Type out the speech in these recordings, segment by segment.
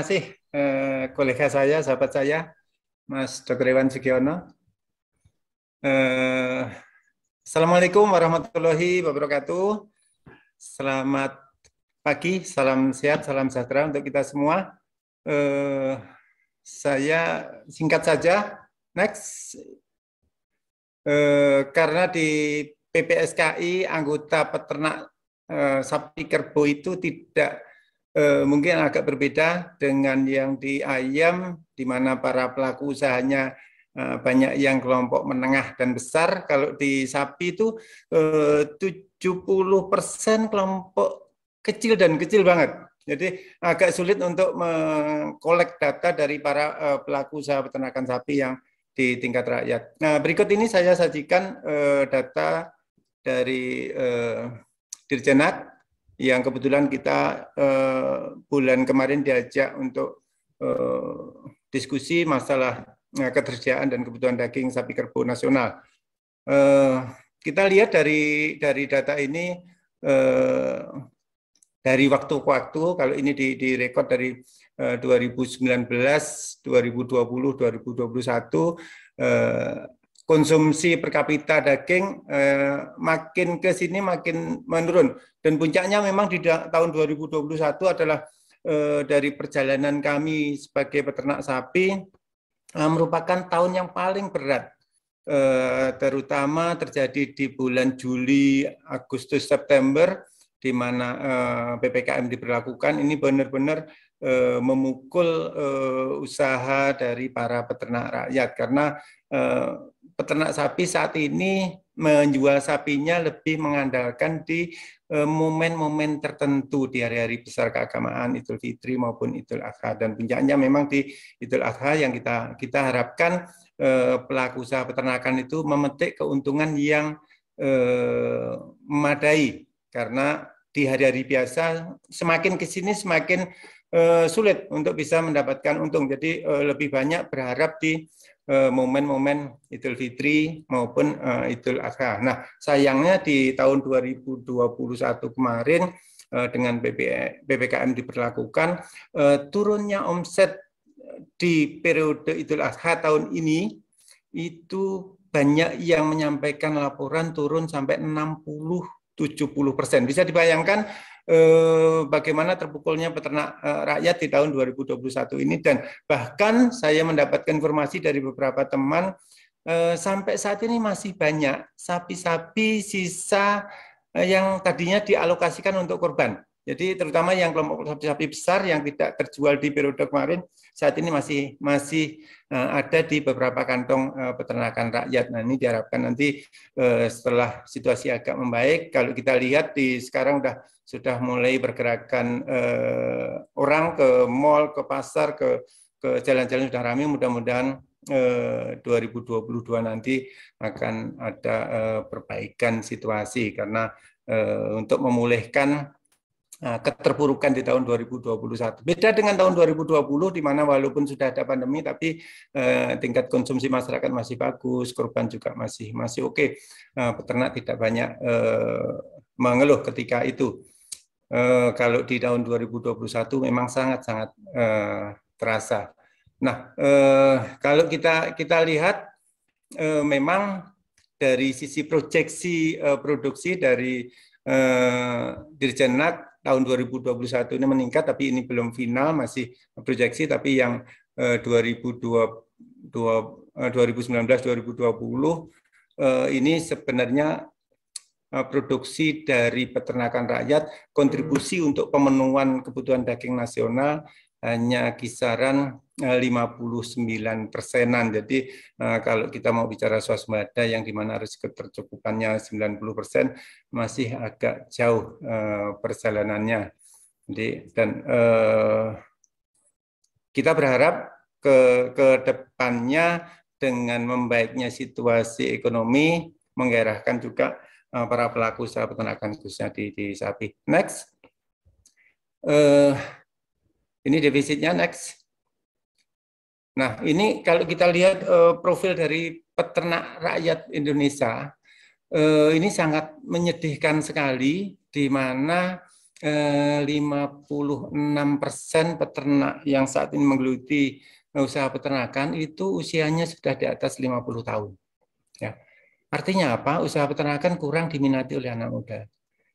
kasih kolega saya, sahabat saya, Mas Dr. Iwan Sugiono. Assalamualaikum warahmatullahi wabarakatuh. Selamat pagi, salam sehat, salam sejahtera untuk kita semua. Saya singkat saja, next. Karena di PPSKI anggota peternak sapi kerbau itu tidak mungkin agak berbeda dengan yang di ayam, di mana para pelaku usahanya banyak yang kelompok menengah dan besar. Kalau di sapi itu 70% kelompok kecil dan kecil banget. Jadi agak sulit untuk mengkolek data dari para pelaku usaha peternakan sapi yang di tingkat rakyat. Nah, berikut ini saya sajikan data dari Dirjenak yang kebetulan kita bulan kemarin diajak untuk diskusi masalah ketersediaan dan kebutuhan daging sapi kerbau nasional. Kita lihat dari data ini dari waktu ke waktu, kalau ini direkod dari 2019, 2020, 2021, konsumsi per kapita daging makin ke sini makin menurun. Dan puncaknya memang di tahun 2021 adalah dari perjalanan kami sebagai peternak sapi merupakan tahun yang paling berat. Terutama terjadi di bulan Juli, Agustus, September, di mana PPKM diberlakukan. Ini benar-benar memukul usaha dari para peternak rakyat, karena peternak sapi saat ini menjual sapinya lebih mengandalkan di momen-momen tertentu di hari-hari besar keagamaan, Idul Fitri maupun Idul Adha. Dan puncaknya memang di Idul Adha yang kita harapkan pelaku usaha peternakan itu memetik keuntungan yang memadai, karena di hari-hari biasa semakin ke sini semakin sulit untuk bisa mendapatkan untung. Jadi lebih banyak berharap di momen-momen Idul Fitri maupun Idul Adha. Nah, sayangnya di tahun 2021 kemarin dengan PPKM diberlakukan, turunnya omset di periode Idul Adha tahun ini itu banyak yang menyampaikan laporan turun sampai 60-70%. Bisa dibayangkan bagaimana terpukulnya peternak rakyat di tahun 2021 ini. Dan bahkan saya mendapatkan informasi dari beberapa teman, sampai saat ini masih banyak sapi-sapi sisa yang tadinya dialokasikan untuk kurban. Jadi terutama yang kelompok sapi-sapi besar yang tidak terjual di periode kemarin, saat ini masih ada di beberapa kantong peternakan rakyat. Nah, ini diharapkan nanti setelah situasi agak membaik, kalau kita lihat sekarang sudah mulai pergerakan orang ke mal, ke pasar, ke jalan-jalan sudah ramai. Mudah-mudahan 2022 nanti akan ada perbaikan situasi, karena untuk memulihkan keterpurukan di tahun 2021. Beda dengan tahun 2020 di mana walaupun sudah ada pandemi tapi tingkat konsumsi masyarakat masih bagus, korban juga masih oke. Peternak tidak banyak mengeluh ketika itu. Kalau di tahun 2021 memang sangat-sangat terasa. Nah, kalau kita lihat memang dari sisi proyeksi produksi dari Dirjenak tahun 2021 ini meningkat, tapi ini belum final, masih proyeksi. Tapi yang 2019-2020 ini sebenarnya produksi dari peternakan rakyat, kontribusi untuk pemenuhan kebutuhan daging nasional hanya kisaran 59%-an. Jadi kalau kita mau bicara swasembada yang dimana risiko tercukupannya 90%, masih agak jauh perjalanannya. Jadi, dan kita berharap ke depannya dengan membaiknya situasi ekonomi menggairahkan juga para pelaku usaha peternakan khususnya di sapi. Next. Ini defisitnya, next. Nah, ini kalau kita lihat profil dari peternak rakyat Indonesia, ini sangat menyedihkan sekali, di mana 56% peternak yang saat ini menggeluti usaha peternakan itu usianya sudah di atas 50 tahun. Ya. Artinya apa? Usaha peternakan kurang diminati oleh anak muda.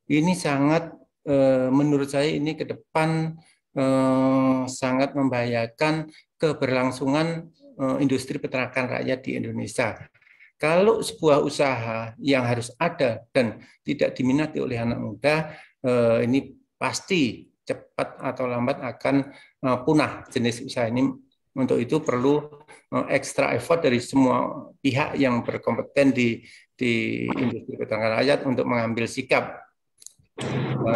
Ini sangat, menurut saya ini ke depan sangat membahayakan keberlangsungan industri peternakan rakyat di Indonesia. Kalau sebuah usaha yang harus ada dan tidak diminati oleh anak muda, ini pasti cepat atau lambat akan punah jenis usaha ini. Untuk itu perlu extra effort dari semua pihak yang berkompeten di industri peternakan rakyat untuk mengambil sikap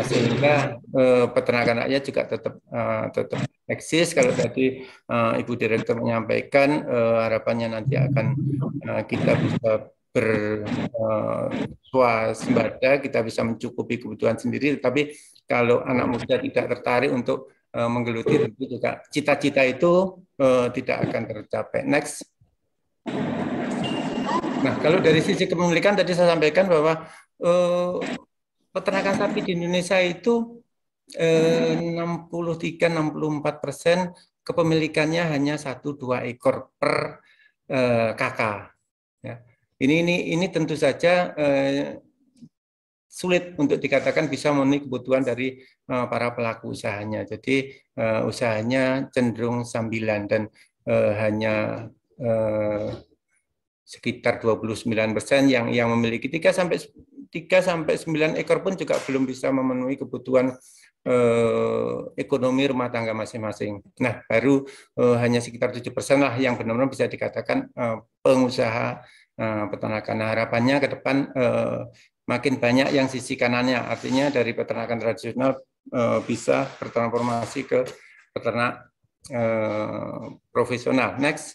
sehingga peternakan rakyat juga tetap eksis. Kalau tadi Ibu Direktur menyampaikan harapannya nanti akan kita bisa berswasembada, kita bisa mencukupi kebutuhan sendiri. Tapi kalau anak muda tidak tertarik untuk menggeluti, tentu juga cita-cita itu tidak akan tercapai. Next. Nah, kalau dari sisi kepemilikan tadi saya sampaikan bahwa peternakan sapi di Indonesia itu 63-64% kepemilikannya hanya 1-2 ekor per kakak. Ya. Ini tentu saja sulit untuk dikatakan bisa memenuhi kebutuhan dari para pelaku usahanya. Jadi usahanya cenderung sambilan dan hanya sekitar 29% yang memiliki 3-9 ekor pun juga belum bisa memenuhi kebutuhan ekonomi rumah tangga masing-masing. Nah, baru hanya sekitar 7% lah yang benar-benar bisa dikatakan pengusaha peternakan. Nah, harapannya ke depan makin banyak yang sisi kanannya, artinya dari peternakan tradisional bisa bertransformasi ke peternak profesional. Next.